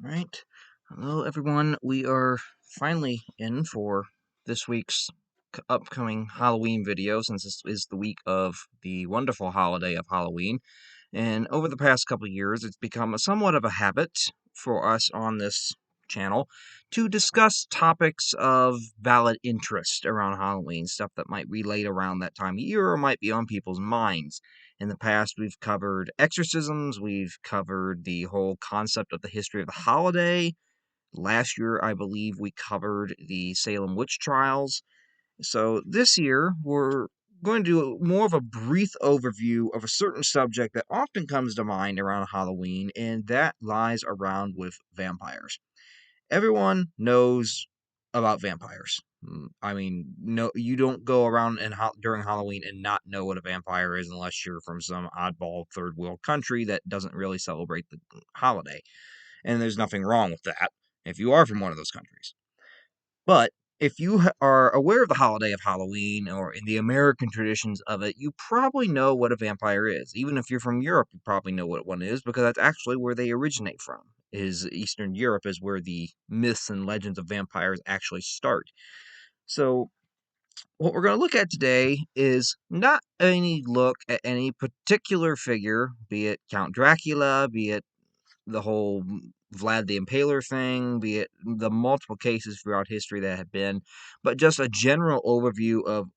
Right. Hello, everyone. We are finally in for this week's upcoming Halloween video, since this is the week of the wonderful holiday of Halloween. And over the past couple of years, it's become somewhat of a habit for us on this channel to discuss topics of valid interest around Halloween, stuff that might relate around that time of year or might be on people's minds. In the past, we've covered exorcisms, we've covered the whole concept of the history of the holiday. Last year, I believe we covered the Salem witch trials. So this year, we're going to do more of a brief overview of a certain subject that often comes to mind around Halloween, and that lies around with vampires. Everyone knows about vampires. I mean, no, you don't go around during Halloween and not know what a vampire is unless you're from some oddball third world country that doesn't really celebrate the holiday. And there's nothing wrong with that if you are from one of those countries. But if you are aware of the holiday of Halloween or in the American traditions of it, you probably know what a vampire is. Even if you're from Europe, you probably know what one is because that's actually where they originate from. Is Eastern Europe is where the myths and legends of vampires actually start. So what we're going to look at today is not any look at any particular figure, be it Count Dracula, be it the whole Vlad the Impaler thing, be it the multiple cases throughout history that have been, but just a general overview of,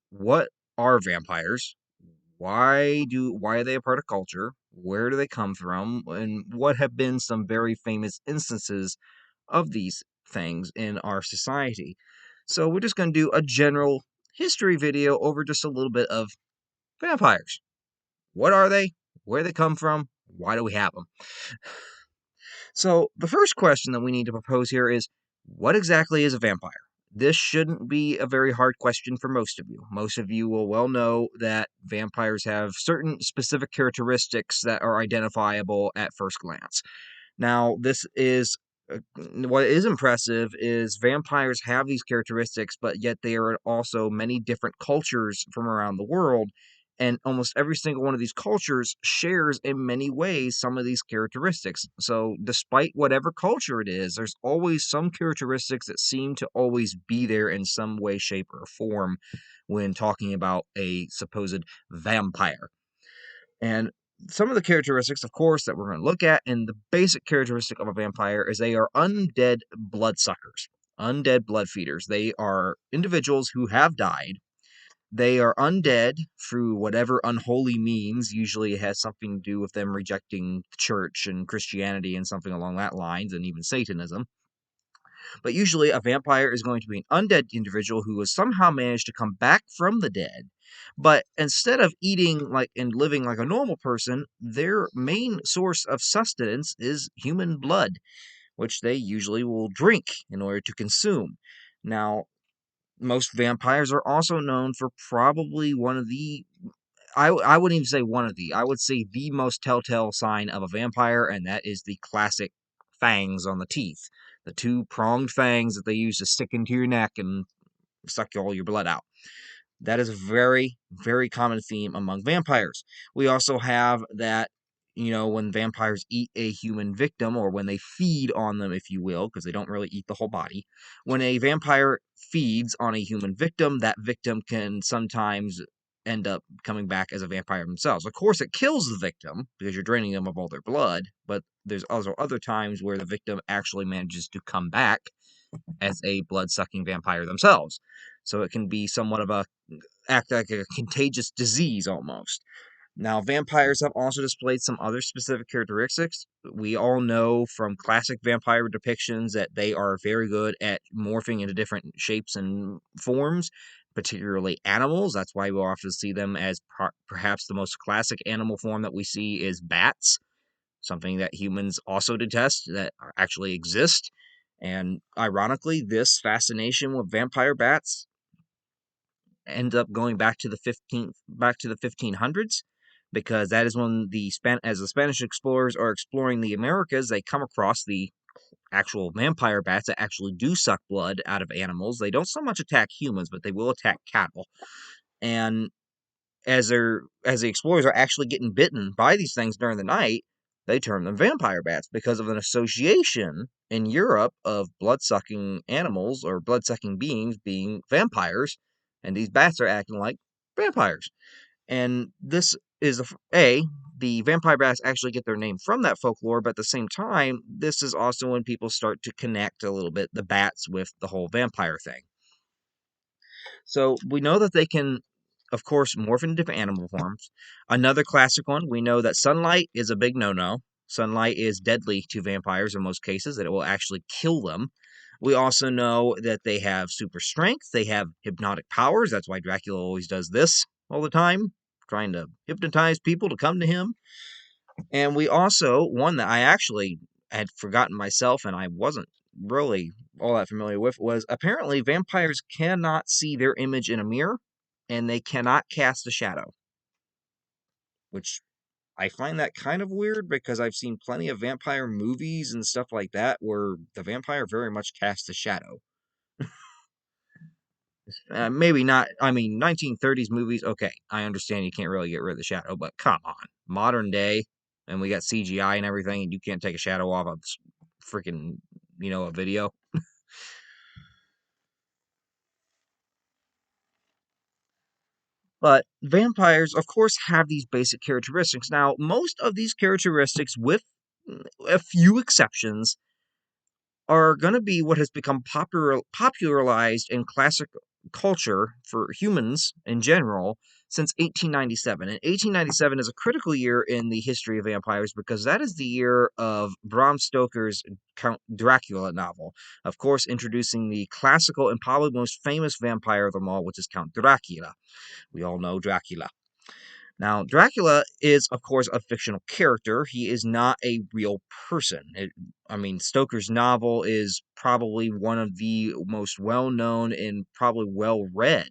what are vampires? Why are they a part of culture? Where do they come from? And what have been some very famous instances of these things in our society? So we're just going to do a general history video over just a little bit of vampires. What are they? Where they come from? Why do we have them? So, the first question that we need to propose here is what exactly is a vampire? This shouldn't be a very hard question for most of you. Most of you will well know that vampires have certain specific characteristics that are identifiable at first glance. Now, this is what is impressive is vampires have these characteristics, but yet they are also many different cultures from around the world. And almost every single one of these cultures shares in many ways some of these characteristics. So, despite whatever culture it is, there's always some characteristics that seem to always be there in some way, shape, or form when talking about a supposed vampire. And some of the characteristics, of course, that we're going to look at, and the basic characteristic of a vampire is they are undead bloodsuckers, undead blood feeders. They are individuals who have died. They are undead through whatever unholy means. Usually it has something to do with them rejecting the church and Christianity and something along that lines, and even Satanism. But usually, a vampire is going to be an undead individual who has somehow managed to come back from the dead. But instead of eating like and living like a normal person, their main source of sustenance is human blood, which they usually will drink in order to consume. Now, most vampires are also known for probably one of the I wouldn't even say one of the. I would say the most telltale sign of a vampire, and that is the classic fangs on the teeth. The two pronged fangs that they use to stick into your neck and suck all your blood out. That is a very, very common theme among vampires. We also have that, when vampires eat a human victim, or when they feed on them, if you will, because they don't really eat the whole body. When a vampire feeds on a human victim, that victim can sometimes end up coming back as a vampire themselves. Of course, it kills the victim because you're draining them of all their blood, but there's also other times where the victim actually manages to come back as a blood-sucking vampire themselves. So it can be somewhat of a act like a contagious disease almost. Now, vampires have also displayed some other specific characteristics. We all know from classic vampire depictions that they are very good at morphing into different shapes and forms, particularly animals. That's why we'll often see them as perhaps the most classic animal form that we see is bats, something that humans also detest that actually exist. And ironically, this fascination with vampire bats end up going back to the 1500s, because that is when as the Spanish explorers are exploring the Americas, they come across the actual vampire bats that actually do suck blood out of animals. They don't so much attack humans, but they will attack cattle. And as the explorers are actually getting bitten by these things during the night, they termed them vampire bats because of an association in Europe of blood-sucking animals or blood-sucking beings being vampires, and these bats are acting like vampires. And this is the vampire bats actually get their name from that folklore, but at the same time, this is also when people start to connect a little bit the bats with the whole vampire thing. So we know that they can, of course, morph into different animal forms. Another classic one, we know that sunlight is a big no-no. Sunlight is deadly to vampires in most cases, that it will actually kill them. We also know that they have super strength, they have hypnotic powers. That's why Dracula always does this all the time, trying to hypnotize people to come to him. And we also, one that I actually had forgotten myself and I wasn't really all that familiar with, was apparently vampires cannot see their image in a mirror and they cannot cast a shadow, which I find that kind of weird because I've seen plenty of vampire movies and stuff like that where the vampire very much casts a shadow. Maybe not. I mean, 1930s movies, okay, I understand you can't really get rid of the shadow, but come on. Modern day, and we got CGI and everything, and you can't take a shadow off of freaking, a video. But vampires, of course, have these basic characteristics. Now, most of these characteristics, with a few exceptions, are going to be what has become popularized in classic culture for humans in general since 1897. And 1897 is a critical year in the history of vampires because that is the year of Bram Stoker's Count Dracula novel. Of course, introducing the classical and probably most famous vampire of them all, which is Count Dracula. We all know Dracula. Now, Dracula is, of course, a fictional character. He is not a real person. I mean, Stoker's novel is probably one of the most well known and probably well read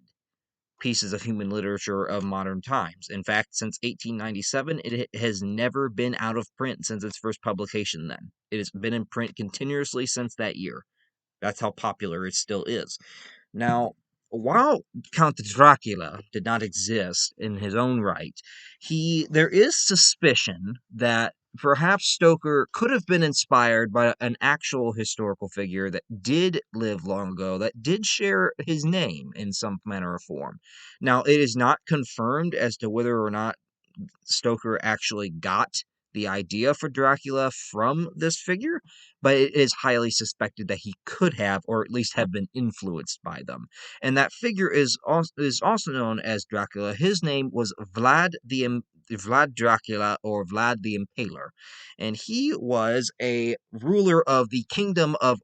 pieces of human literature of modern times. In fact, since 1897, it has never been out of print since its first publication then. It has been in print continuously since that year. That's how popular it still is. Now, while Count Dracula did not exist in his own right, there is suspicion that perhaps Stoker could have been inspired by an actual historical figure that did live long ago, that did share his name in some manner or form. Now, it is not confirmed as to whether or not Stoker actually got the idea for Dracula from this figure, but it is highly suspected that he could have, or at least have been influenced by them. And that figure is also known as Dracula. His name was Vlad Dracula, or Vlad the Impaler, and he was a ruler of the kingdom of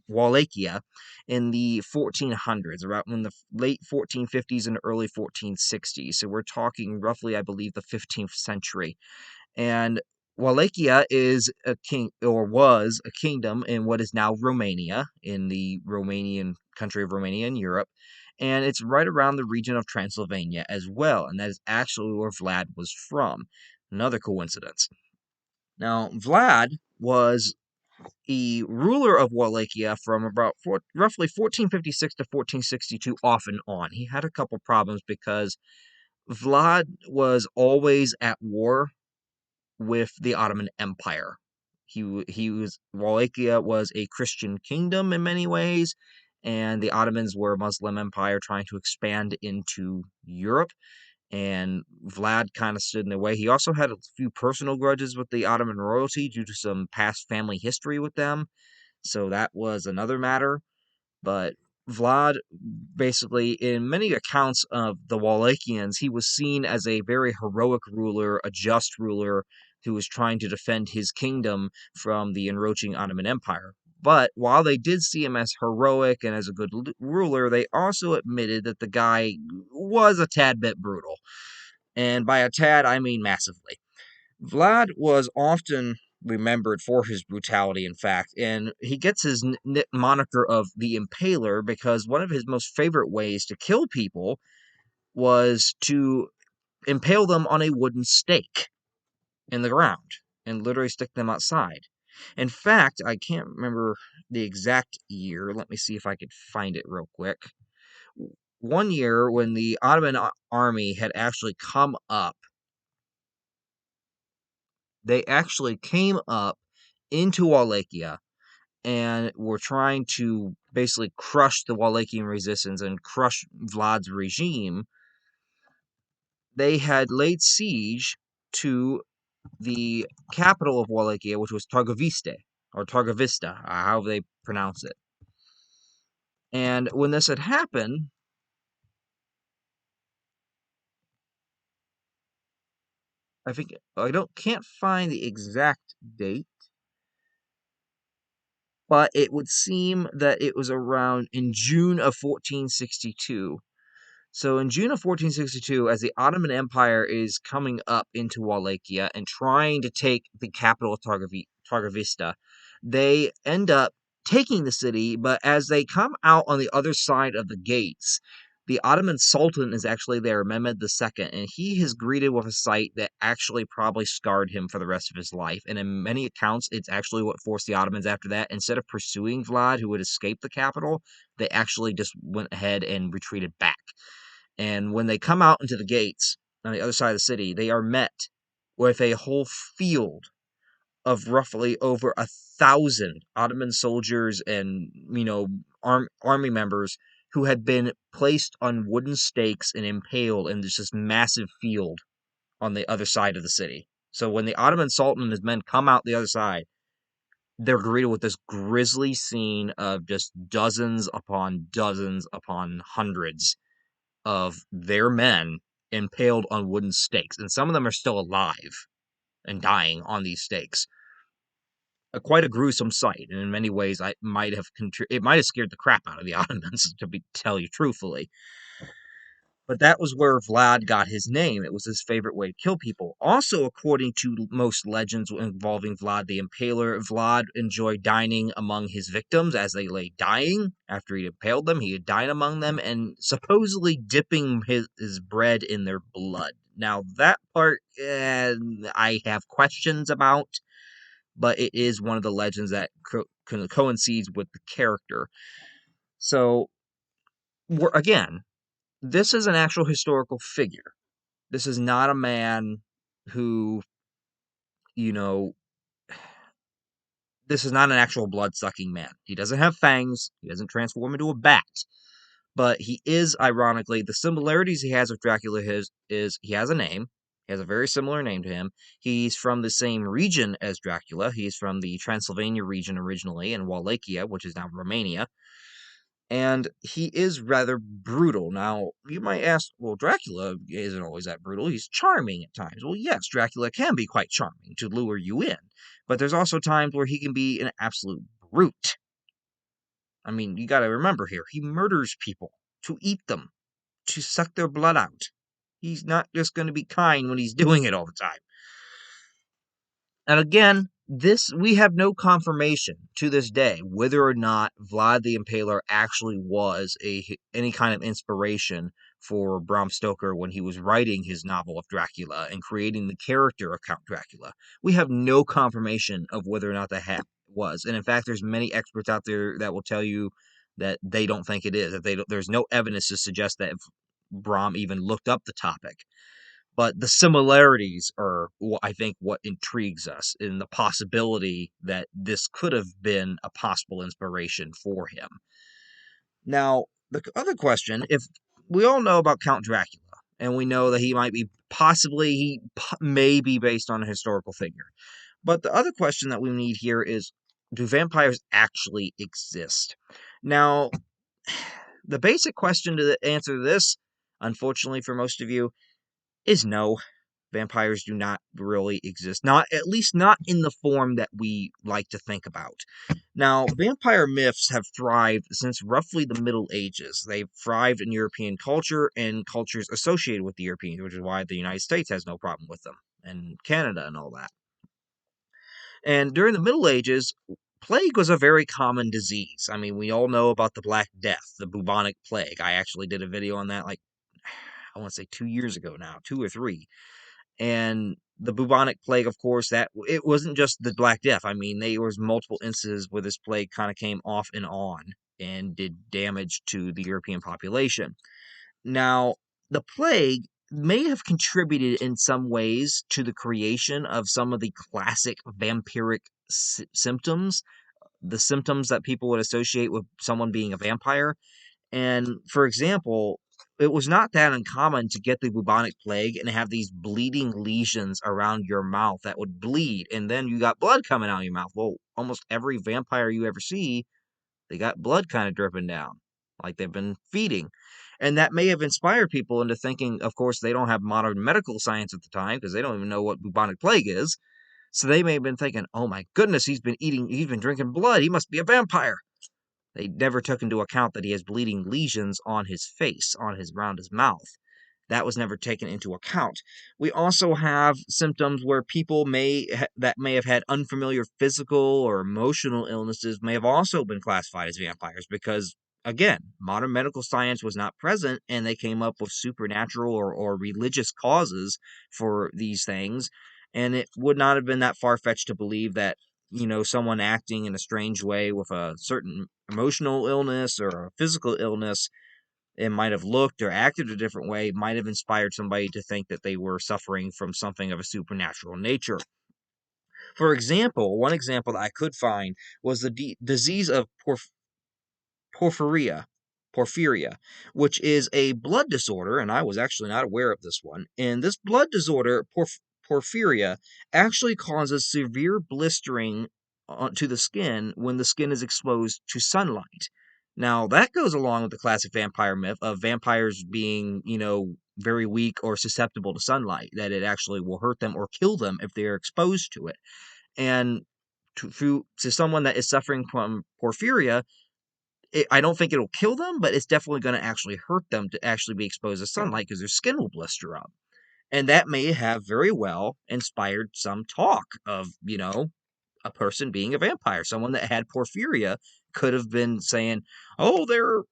Wallachia in the 1400s, around in the late 1450s and early 1460s. So we're talking roughly, I believe, the 15th century. And Wallachia is a king, or was a kingdom in what is now Romania, in the Romanian country of Romania in Europe. And it's right around the region of Transylvania as well. And that is actually where Vlad was from. Another coincidence. Now, Vlad was a ruler of Wallachia from about roughly 1456 to 1462 off and on. He had a couple problems because Vlad was always at war with the Ottoman Empire. Wallachia was a Christian kingdom in many ways, and the Ottomans were a Muslim empire trying to expand into Europe. And Vlad kind of stood in the way. He also had a few personal grudges with the Ottoman royalty due to some past family history with them. So that was another matter. But Vlad, basically, in many accounts of the Wallachians, he was seen as a very heroic ruler, a just ruler who was trying to defend his kingdom from the encroaching Ottoman Empire. But while they did see him as heroic and as a good ruler, they also admitted that the guy was a tad bit brutal. And by a tad, I mean massively. Vlad was often remembered for his brutality, in fact, and he gets his moniker of the Impaler because one of his most favorite ways to kill people was to impale them on a wooden stake in the ground and literally stick them outside. In fact, I can't remember the exact year. Let me see if I could find it real quick. One year when the Ottoman army had actually come up They actually came up into Wallachia and were trying to basically crush the Wallachian resistance and crush Vlad's regime. They had laid siege to the capital of Wallachia, which was Targoviste, or Targovista, however they pronounce it. And when this had happened, can't find the exact date, but it would seem that it was around in June of 1462. So in June of 1462, as the Ottoman Empire is coming up into Wallachia and trying to take the capital of Targovista, they end up taking the city, but as they come out on the other side of the gates, the Ottoman Sultan is actually there, Mehmed II, and he is greeted with a sight that actually probably scarred him for the rest of his life. And in many accounts, it's actually what forced the Ottomans after that, instead of pursuing Vlad, who had escaped the capital, they actually just went ahead and retreated back. And when they come out into the gates on the other side of the city, they are met with a whole field of roughly over 1,000 Ottoman soldiers and, army members who had been placed on wooden stakes and impaled in this massive field on the other side of the city. So when the Ottoman Sultan and his men come out the other side, they're greeted with this grisly scene of just dozens upon hundreds of their men impaled on wooden stakes, and some of them are still alive and dying on these stakes. Quite a gruesome sight, and in many ways, it might have scared the crap out of the Ottomans, to tell you truthfully. But that was where Vlad got his name. It was his favorite way to kill people. Also, according to most legends involving Vlad the Impaler, Vlad enjoyed dining among his victims as they lay dying. After he impaled them, he would dine among them and supposedly dipping his bread in their blood. Now, that part, I have questions about, but it is one of the legends that coincides with the character. So, again, this is an actual historical figure. This is not a man who, you know, this is not an actual blood-sucking man. He doesn't have fangs. He doesn't transform into a bat. But he is, ironically, the similarities he has with Dracula is he has a name. He has a very similar name to him. He's from the same region as Dracula. He's from the Transylvania region originally, in Wallachia, which is now Romania. And he is rather brutal. Now, you might ask, well, Dracula isn't always that brutal. He's charming at times. Well, yes, Dracula can be quite charming to lure you in. But there's also times where he can be an absolute brute. I mean, you gotta remember here, he murders people to eat them, to suck their blood out. He's not just gonna be kind when he's doing it all the time. And again, we have no confirmation to this day whether or not Vlad the Impaler actually was any kind of inspiration for Bram Stoker when he was writing his novel of Dracula and creating the character of Count Dracula. We have no confirmation of whether or not that was. And in fact, there's many experts out there that will tell you that they don't think it is. That there's no evidence to suggest that Bram even looked up the topic. But the similarities are, I think, what intrigues us in the possibility that this could have been a possible inspiration for him. Now, the other question, if we all know about Count Dracula, and we know that he may be based on a historical figure. But the other question that we need here is, do vampires actually exist? Now, the basic question to answer this, unfortunately for most of you, is no. Vampires do not really exist. At least not in the form that we like to think about. Now, vampire myths have thrived since roughly the Middle Ages. They've thrived in European culture and cultures associated with the Europeans, which is why the United States has no problem with them, and Canada and all that. And during the Middle Ages, plague was a very common disease. I mean, we all know about the Black Death, the bubonic plague. I actually did a video on that, I want to say 2 years ago now, 2 or 3. And the bubonic plague, of course, that it wasn't just the Black Death. I mean, there was multiple instances where this plague kind of came off and on and did damage to the European population. Now, the plague may have contributed in some ways to the creation of some of the classic vampiric symptoms, the symptoms that people would associate with someone being a vampire. And for example, it was not that uncommon to get the bubonic plague and have these bleeding lesions around your mouth that would bleed, and then you got blood coming out of your mouth. Well, almost every vampire you ever see, they got blood kind of dripping down, like they've been feeding. And that may have inspired people into thinking, of course, they don't have modern medical science at the time because they don't even know what bubonic plague is. So they may have been thinking, oh my goodness, he's been drinking blood. He must be a vampire. They never took into account that he has bleeding lesions on his face, around his mouth. That was never taken into account. We also have symptoms where people that may have had unfamiliar physical or emotional illnesses may have also been classified as vampires because, again, modern medical science was not present and they came up with supernatural or religious causes for these things. And it would not have been that far-fetched to believe that, someone acting in a strange way with a certain emotional illness or a physical illness, it might have looked or acted a different way, might have inspired somebody to think that they were suffering from something of a supernatural nature. For example, one example that I could find was the disease of porphyria, porphyria, which is a blood disorder, and I was actually not aware of this one. And this blood disorder, porphyria, actually causes severe blistering to the skin when the skin is exposed to sunlight. Now, that goes along with the classic vampire myth of vampires being, very weak or susceptible to sunlight, that it actually will hurt them or kill them if they are exposed to it. And to someone that is suffering from porphyria, I don't think it'll kill them, but it's definitely going to actually hurt them to actually be exposed to sunlight because their skin will blister up. And that may have very well inspired some talk of, a person being a vampire. Someone that had porphyria could have been saying, "Oh, they are,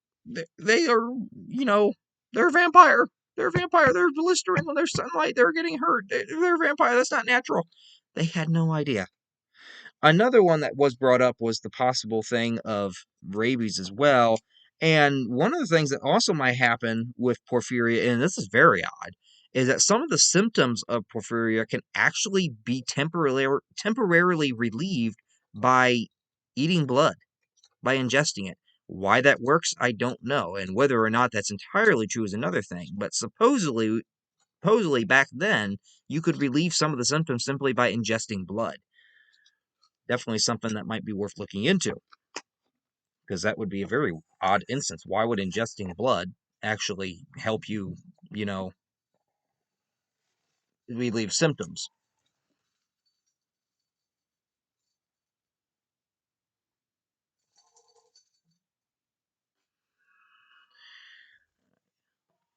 they're a vampire. They're a vampire. They're blistering when there's sunlight. They're getting hurt. They're a vampire. That's not natural." They had no idea. Another one that was brought up was the possible thing of rabies as well. And one of the things that also might happen with porphyria, and this is very odd, is that some of the symptoms of porphyria can actually be temporarily relieved by eating blood, by ingesting it. Why that works, I don't know, and whether or not that's entirely true is another thing. But supposedly back then, you could relieve some of the symptoms simply by ingesting blood. Definitely something that might be worth looking into, because that would be a very odd instance. Why would ingesting blood actually help you, you know, relieve symptoms?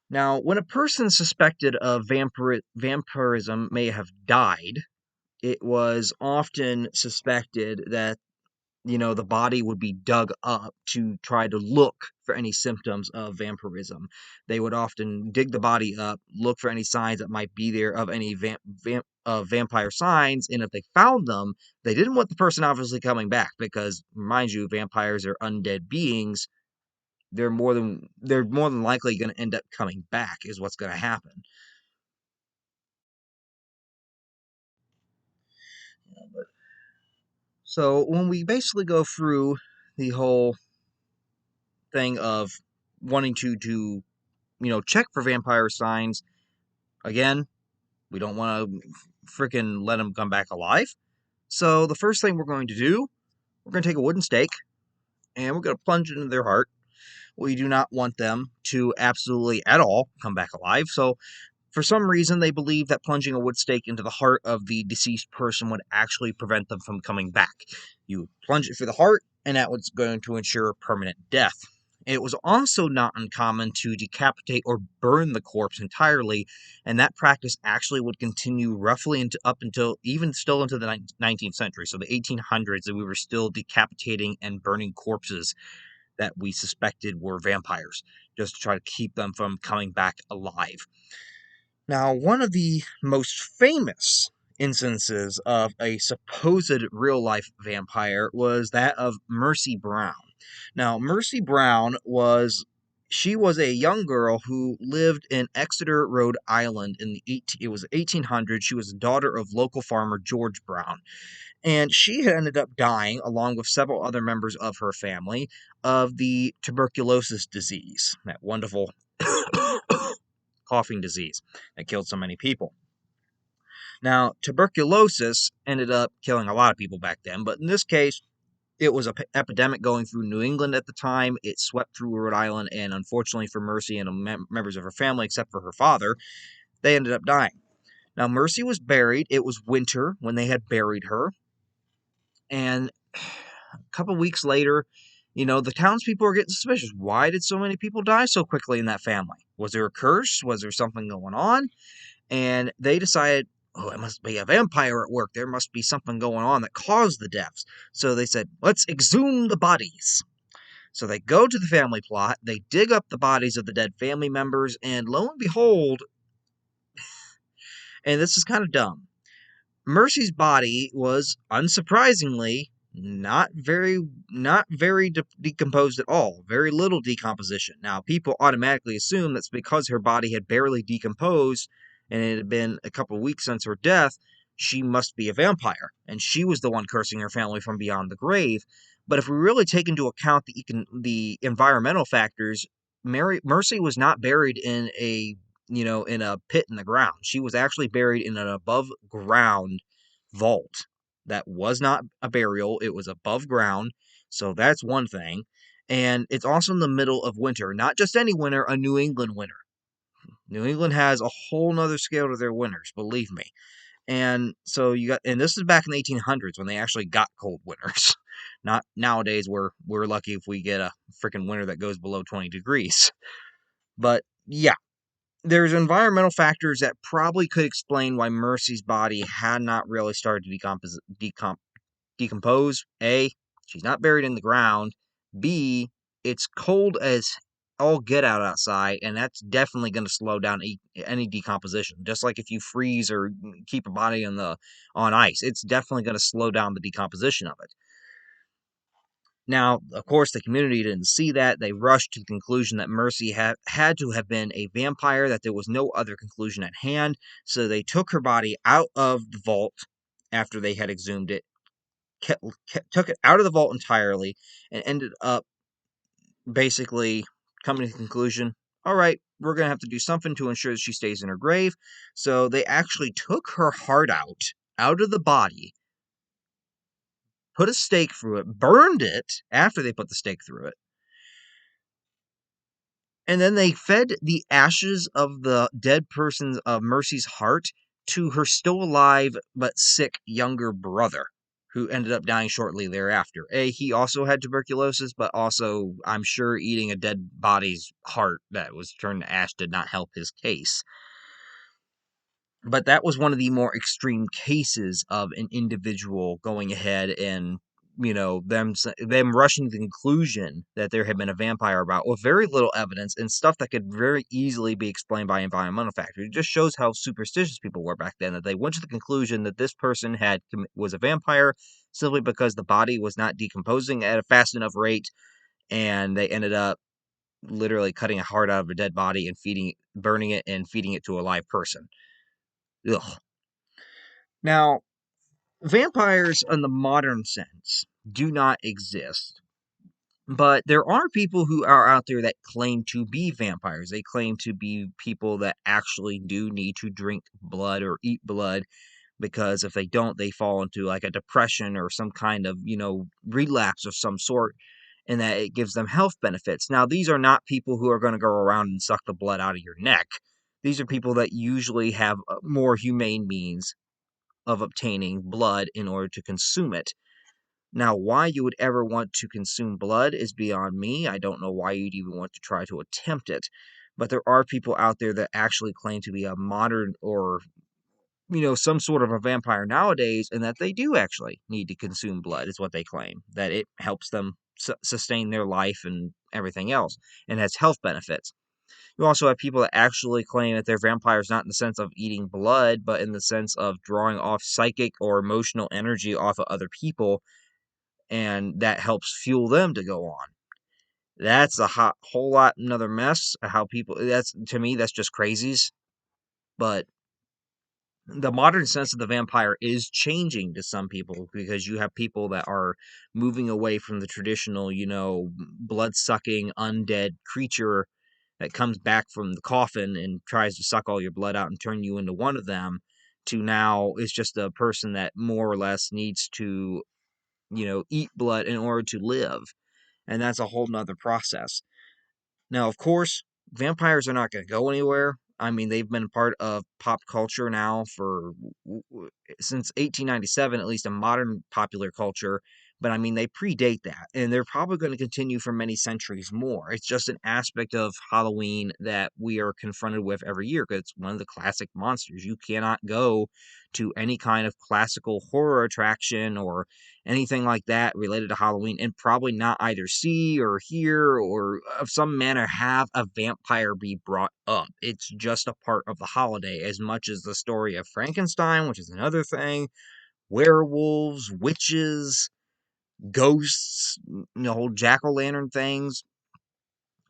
Now, when a person suspected of vampirism may have died, it was often suspected that the body would be dug up to try to look for any symptoms of vampirism. They would often dig the body up, look for any signs that might be there of any vampire signs, and if they found them, they didn't want the person obviously coming back because, mind you, vampires are undead beings. They're more than likely going to end up coming back, is what's going to happen. So when we basically go through the whole thing of wanting to check for vampire signs. Again, we don't want to freaking let them come back alive. So the first thing we're going to do, we're going to take a wooden stake and we're going to plunge it into their heart. We do not want them to absolutely at all come back alive. So for some reason, they believe that plunging a wood stake into the heart of the deceased person would actually prevent them from coming back. You plunge it through the heart, and that was going to ensure permanent death. It was also not uncommon to decapitate or burn the corpse entirely, and that practice actually would continue roughly up until even still into the 19th century, so the 1800s, and we were still decapitating and burning corpses that we suspected were vampires, just to try to keep them from coming back alive. Now, one of the most famous instances of a supposed real life vampire was that of Mercy Brown. Now, Mercy Brown was She was a young girl who lived in Exeter, Rhode Island in it was 1800s. She was a daughter of local farmer George Brown, and she had ended up dying along with several other members of her family of the tuberculosis disease, that wonderful coughing disease that killed so many people. Now, tuberculosis ended up killing a lot of people back then, but in this case, it was an epidemic going through New England at the time. It swept through Rhode Island, and unfortunately for Mercy and members of her family, except for her father, they ended up dying. Now, Mercy was buried. It was winter when they had buried her, and a couple weeks later, the townspeople were getting suspicious. Why did so many people die so quickly in that family? Was there a curse? Was there something going on? And they decided, oh, it must be a vampire at work. There must be something going on that caused the deaths. So they said, let's exhume the bodies. So they go to the family plot, they dig up the bodies of the dead family members, and lo and behold, and this is kind of dumb, Mercy's body was, unsurprisingly, not very decomposed at all. Very little decomposition. Now, people automatically assume that's because her body had barely decomposed and it had been a couple of weeks since her death, she must be a vampire, and she was the one cursing her family from beyond the grave. But if we really take into account the environmental factors, Mercy was not buried in a pit in the ground. She was actually buried in an above ground vault. That was not a burial, it was above ground. So that's one thing. And it's also in the middle of winter, not just any winter, a New England winter. New England has a whole nother scale to their winters, believe me. And so and this is back in the 1800s when they actually got cold winters. Not nowadays, where we're lucky if we get a freaking winter that goes below 20 degrees. But yeah, there's environmental factors that probably could explain why Mercy's body had not really started to decompose. A, she's not buried in the ground. B, it's cold as all get out outside, and that's definitely going to slow down any decomposition. Just like if you freeze or keep a body on ice, it's definitely going to slow down the decomposition of it. Now, of course, the community didn't see that. They rushed to the conclusion that Mercy had to have been a vampire, that there was no other conclusion at hand. So they took her body out of the vault after they had exhumed it, took it out of the vault entirely, and ended up basically coming to the conclusion, all right, we're going to have to do something to ensure that she stays in her grave. So they actually took her heart out of the body, put a stake through it, burned it after they put the stake through it, and then they fed the ashes of the dead person's of Mercy's heart to her still alive but sick younger brother, who ended up dying shortly thereafter. He also had tuberculosis, but also, I'm sure eating a dead body's heart that was turned to ash did not help his case. But that was one of the more extreme cases of an individual going ahead and them rushing to the conclusion that there had been a vampire about with very little evidence and stuff that could very easily be explained by environmental factors. It just shows how superstitious people were back then, that they went to the conclusion that this person was a vampire simply because the body was not decomposing at a fast enough rate, and they ended up literally cutting a heart out of a dead body and burning it and feeding it to a live person. Ugh. Now, vampires in the modern sense do not exist, but there are people who are out there that claim to be vampires. They claim to be people that actually do need to drink blood or eat blood, because if they don't, they fall into like a depression or some kind of, relapse of some sort, and that it gives them health benefits. Now, these are not people who are going to go around and suck the blood out of your neck. These are people that usually have more humane means of obtaining blood in order to consume it. Now, why you would ever want to consume blood is beyond me. I don't know why you'd even want to try to attempt it. But there are people out there that actually claim to be a modern or, some sort of a vampire nowadays, and that they do actually need to consume blood, is what they claim. That it helps them sustain their life and everything else, and has health benefits. You also have people that actually claim that they're vampires not in the sense of eating blood, but in the sense of drawing off psychic or emotional energy off of other people, and that helps fuel them to go on. That's a whole lot another mess. How people, that's, to me, that's just crazies. But the modern sense of the vampire is changing to some people, because you have people that are moving away from the traditional, blood sucking undead creature that comes back from the coffin and tries to suck all your blood out and turn you into one of them, to now is just a person that more or less needs to, eat blood in order to live. And that's a whole nother process. Now, of course, vampires are not going to go anywhere. I mean, they've been part of pop culture now for since 1897, at least in modern popular culture. But I mean, they predate that, and they're probably going to continue for many centuries more. It's just an aspect of Halloween that we are confronted with every year, because it's one of the classic monsters. You cannot go to any kind of classical horror attraction or anything like that related to Halloween, and probably not either see or hear or of some manner have a vampire be brought up. It's just a part of the holiday, as much as the story of Frankenstein, which is another thing, werewolves, witches, ghosts, whole jack-o'-lantern things.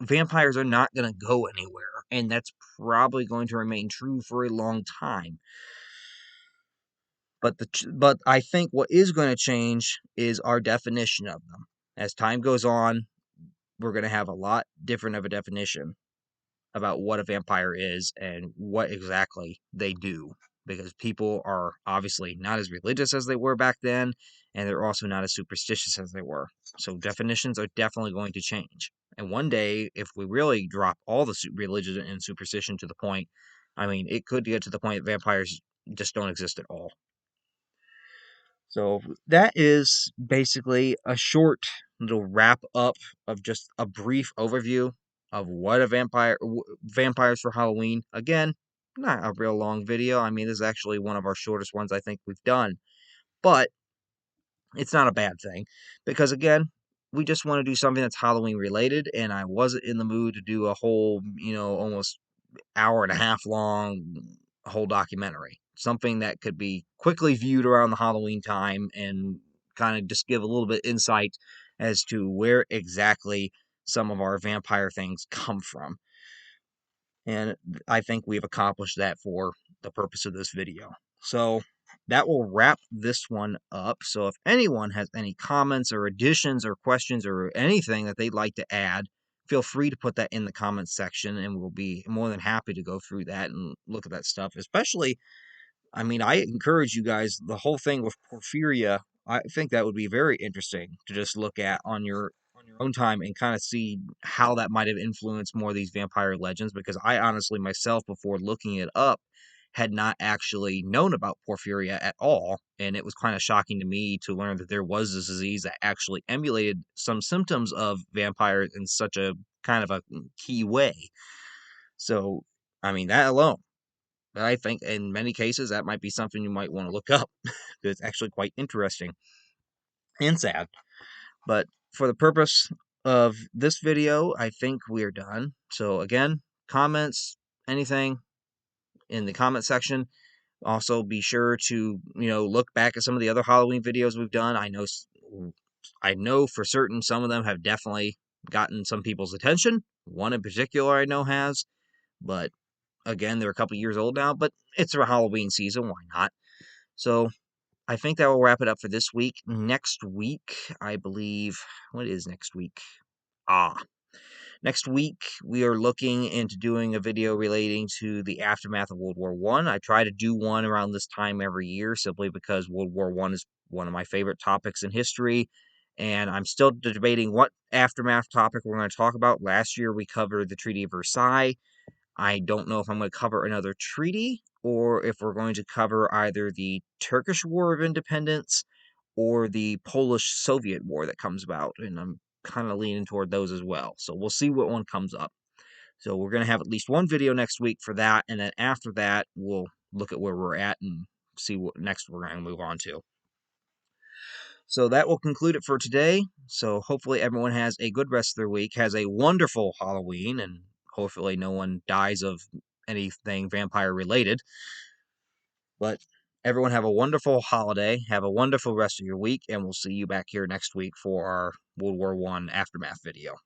Vampires are not going to go anywhere, and that's probably going to remain true for a long time. But I think what is going to change is our definition of them. As time goes on, we're going to have a lot different of a definition about what a vampire is and what exactly they do, because people are obviously not as religious as they were back then, and they're also not as superstitious as they were. So definitions are definitely going to change. And one day, if we really drop all the religion and superstition to the point, I mean, it could get to the point that vampires just don't exist at all. So that is basically a short little wrap up of just a brief overview of what a vampires for Halloween. Again, not a real long video. I mean, this is actually one of our shortest ones I think we've done, but it's not a bad thing, because again, we just want to do something that's Halloween related, and I wasn't in the mood to do a whole, almost hour and a half long whole documentary. Something that could be quickly viewed around the Halloween time and kind of just give a little bit insight as to where exactly some of our vampire things come from. And I think we've accomplished that for the purpose of this video. So that will wrap this one up. So if anyone has any comments or additions or questions or anything that they'd like to add, feel free to put that in the comments section, and we'll be more than happy to go through that and look at that stuff. Especially, I mean, I encourage you guys, the whole thing with Porphyria, I think that would be very interesting to just look at on your own time and kind of see how that might have influenced more of these vampire legends, because I honestly myself, before looking it up, had not actually known about Porphyria at all, and it was kind of shocking to me to learn that there was this disease that actually emulated some symptoms of vampires in such a kind of a key way. So, I mean, that alone, I think in many cases that might be something you might want to look up. It's actually quite interesting and sad. But for the purpose of this video, I think we're done. So again, comments, anything in the comment section. Also, be sure to, look back at some of the other Halloween videos we've done. I know for certain some of them have definitely gotten some people's attention. One in particular I know has, but again, they're a couple years old now, but it's a Halloween season, why not? So I think that will wrap it up for this week. Next week, I believe, what is next week? Next week we are looking into doing a video relating to the aftermath of World War One. I try to do one around this time every year, simply because World War One is one of my favorite topics in history, and I'm still debating what aftermath topic we're going to talk about. Last year we covered the Treaty of Versailles. I don't know if I'm going to cover another treaty, or if we're going to cover either the Turkish War of Independence or the Polish Soviet War that comes about. And I'm kind of leaning toward those as well. So we'll see what one comes up. So we're going to have at least one video next week for that. And then after that, we'll look at where we're at and see what next we're going to move on to. So that will conclude it for today. So hopefully everyone has a good rest of their week, has a wonderful Halloween, and hopefully no one dies of anything vampire related. But everyone have a wonderful holiday, have a wonderful rest of your week, and we'll see you back here next week for our World War I aftermath video.